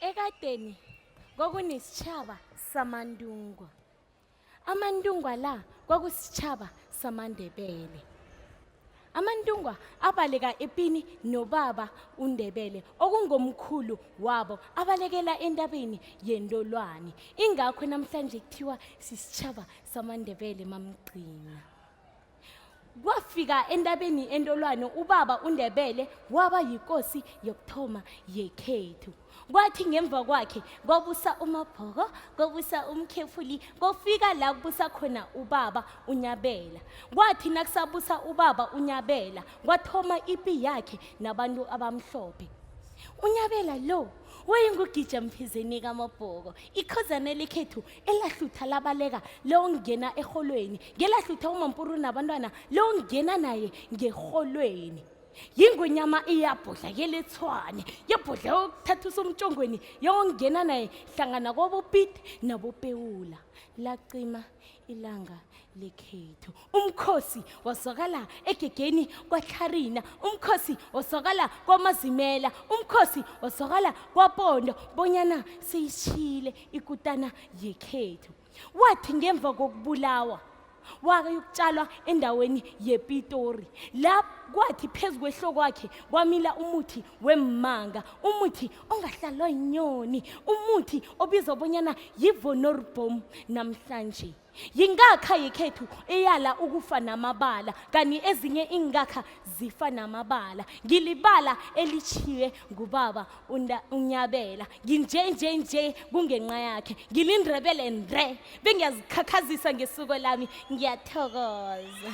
Ekadeni kwakunesitshaba samandungwa. Amandungwa la kwakusitshaba samaNdebele. Amandungwa abaleka epini nobaba uNdebele okungomkhulu wabo abalekela entabeni yeNdolwane. Ingakho namhlanje kuthiwa sisitshaba samaNdebele mamgcina. Kwafika entabeni eNdolwane ubaba uNdebele waba yinkosi yokuthoma yekhethu. Kwathi ngemva kwakhe kwabusa uMabhoko, kwabusa uMkhefuli, kwafika la kubusa khona ubaba uNyabela. Kwathi nakusabusa ubaba uNyabela kwathoma ipi yakhe nabantu abamhlophe. uNyabela lo wayengugija mphezeni kaMabhoko, ikhozana lekhethu elahlutha labaleka longena eholweni, ngelahlutha uMampuru nabantwana longena naye ngeholweni. Yingonyama iyabhodla kelethwane, yabhodla yokuthatha umtshongweni yongena naye hlangana kwabopiti nabopewula. Lacima ilanga lekhethu. Umkhosi wasokala egegeni kwaTlarina, umkhosi wasokala kwaMazimela, umkhosi wasokala kwaPondo bonyana seyishile ikutana yekhethu. Wathi ngemva kokubulawa wayokutshalwa endaweni yePitori. La kwathi phezu kwehloko kwakhe kwamila umuthi wemmanga, umuthi ongahlalwa inyoni, umuthi obizwa bonyana yivonorbom namhlanje. Yingakha yekhethu eyala ukufa namabala, kani ezinye ingakha zifa namabala. Ngilibala elichiwe ngubaba uNyabela. Nje kungenxa yakhe. NgiliNdebele nre, bengiyazikhakhazisa ngesuko lami, ngiyathokoza.